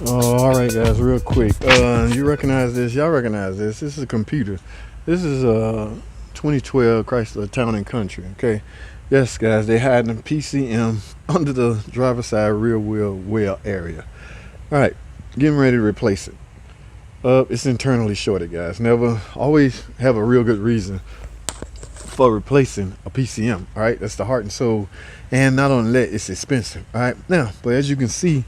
Oh, all right, guys, real quick. You recognize this? Y'all recognize this? This is a computer. This is a 2012 Chrysler Town and Country. Okay. Yes, guys, they had the PCM under the driver's side rear wheel well area. All right, getting ready to replace it. It's internally shorted, guys. Never, always have a real good reason for replacing a PCM. All right, that's the heart and soul. And not only that, it's expensive. All right, now, but as you can see,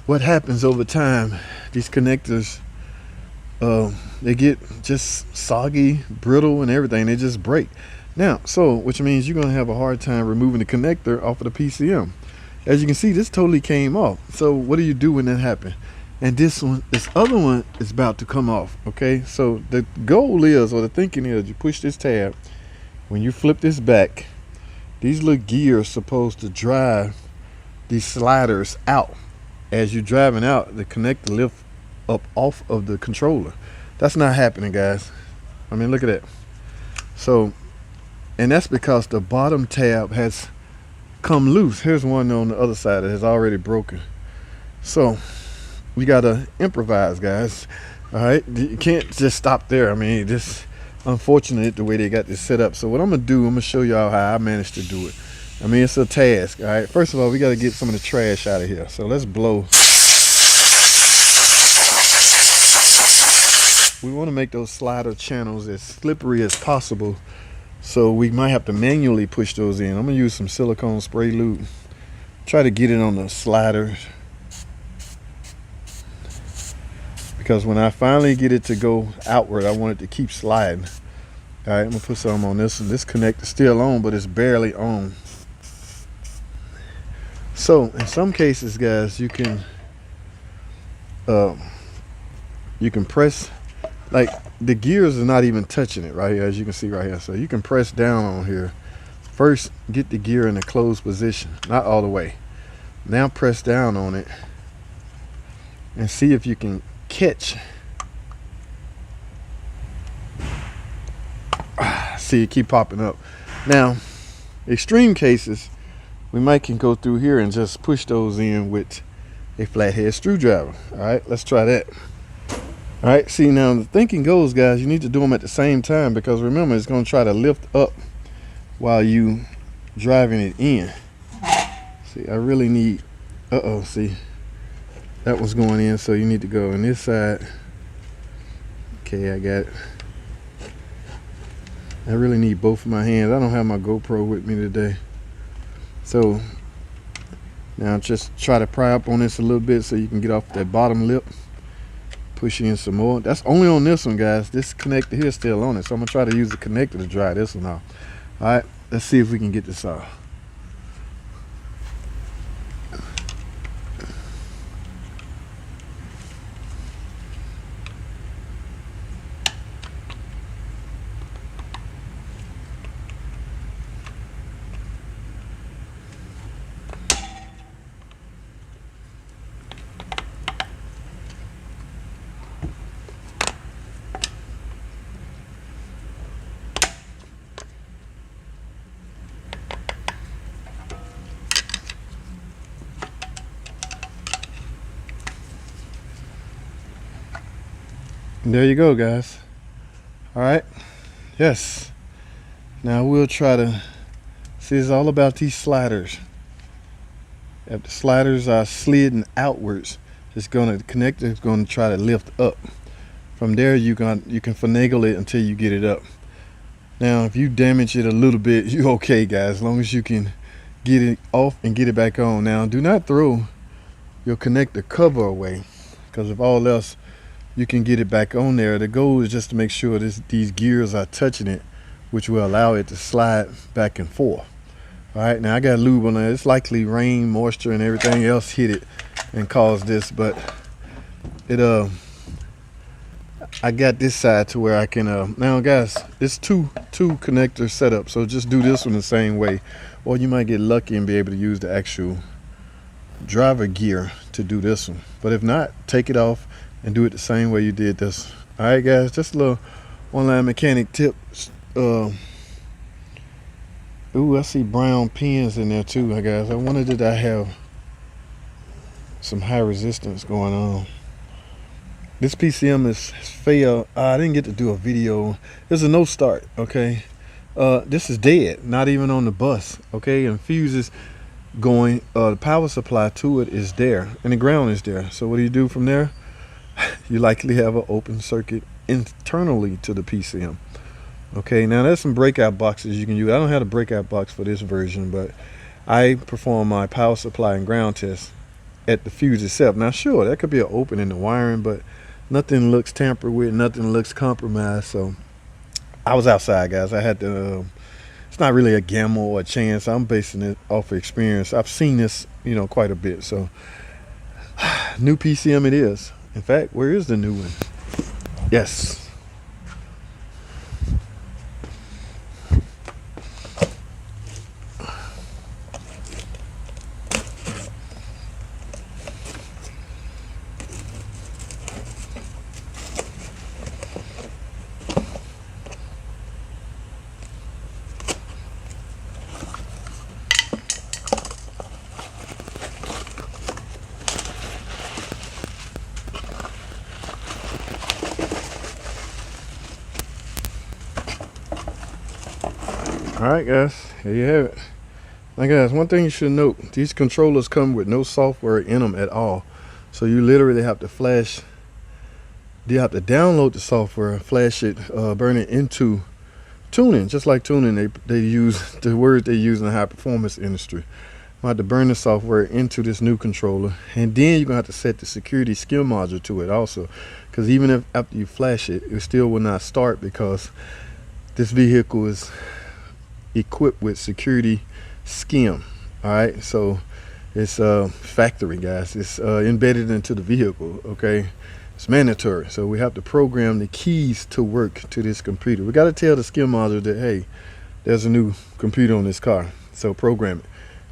what happens over time, these connectors, they get just soggy, brittle, and everything. They just break. Now, so which means you're gonna have a hard time removing the connector off of the PCM. As you can see, this totally came off. So what do you do when that happens? And this other one is about to come off. Okay, so the goal is, or the thinking is, you push this tab. When you flip this back, these little gears supposed to drive these sliders out. As you're driving out, the connector lift up off of the controller. That's not happening, guys. I mean, look at that. So, and that's because the bottom tab has come loose. Here's one on the other side that has already broken. So we gotta improvise, guys. All right, you can't just stop there. I mean, this unfortunate the way they got this set up. So what I'm gonna do, I'm gonna show y'all how I managed to do it. I mean, it's a task. All right, first of all, we got to get some of the trash out of here. So let's blow. We want to make those slider channels as slippery as possible, so we might have to manually push those in. I'm gonna use some silicone spray lube, try to get it on the sliders, because when I finally get it to go outward, I want it to keep sliding. All right, I'm gonna put some on this, and this connector is still on, but it's barely on. So in some cases, guys, you can press, like the gears are not even touching it right here, as you can see right here. So you can press down on here. First, get the gear in a closed position, not all the way. Now press down on it and see if you can catch. See, it keep popping up. Now, extreme cases, we might can go through here and just push those in with a flathead screwdriver. All right, let's try that. All right, see, now the thinking goes, guys, you need to do them at the same time, because remember, it's going to try to lift up while you driving it in. See, I really need, see, that was going in, so you need to go on this side. Okay, I got it. I really need both of my hands. I don't have my GoPro with me today. So now just try to pry up on this a little bit so you can get off that bottom lip. Push in some more. That's only on this one, guys. This connector here is still on it, so I'm gonna try to use the connector to dry this one off. All right, let's see if we can get this off. There you go, guys. All right, yes. Now we'll try to see, it's all about these sliders. If the sliders are sliding outwards, the connector is going to try to lift up. From there, you can finagle it until you get it up. Now if you damage it a little bit, you're okay, guys, as long as you can get it off and get it back on. Now do not throw your connector cover away, because if all else, you can get it back on there. The goal is just to make sure these gears are touching it, which will allow it to slide back and forth. All right, now I got lube on there. It's likely rain, moisture, and everything else hit it and caused this, but it I got this side to where I can now, guys, it's two connector setup, so just do this one the same way, or you might get lucky and be able to use the actual driver gear to do this one. But if not, take it off and do it the same way you did this. All right, guys, just a little online mechanic tip. Ooh, I see brown pins in there too, guys. I wonder, did I have some high resistance going on. This PCM has failed. I didn't get to do a video. There's a no start, okay? This is dead, not even on the bus, okay? And fuse is going, the power supply to it is there, and the ground is there. So what do you do from there? You likely have an open circuit internally to the PCM. Okay, now there's some breakout boxes you can use. I don't have a breakout box for this version, but I perform my power supply and ground test at the fuse itself. Now sure, that could be an open in the wiring, but nothing looks tampered with, nothing looks compromised. So I was outside, guys. I had to it's not really a gamble or a chance. I'm basing it off of experience. I've seen this, you know, quite a bit. So new PCM it is. In fact, where is the new one? Yes. Alright guys, here you have it. Now guys, one thing you should note, these controllers come with no software in them at all. So you literally have to download the software, flash it, burn it into tuning. Just like tuning, they use the word they use in the high performance industry. I have to burn the software into this new controller, and then you're gonna have to set the security skill module to it also, because even if after you flash it, it still will not start, because this vehicle is equipped with security skim. All right, so it's factory, guys. It's embedded into the vehicle. Okay, it's mandatory. So we have to program the keys to work to this computer. We got to tell the skim module that, hey, there's a new computer on this car, so program it.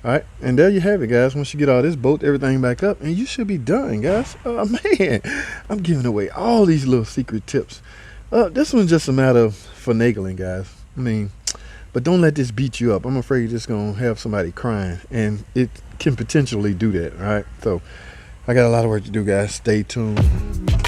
All right, and there you have it, guys. Once you get all this, bolt everything back up, and you should be done, guys. Oh man, I'm giving away all these little secret tips. This one's just a matter of finagling, guys. I mean, but don't let this beat you up. I'm afraid you're just gonna have somebody crying, and it can potentially do that. All right, so I got a lot of work to do, guys. Stay tuned.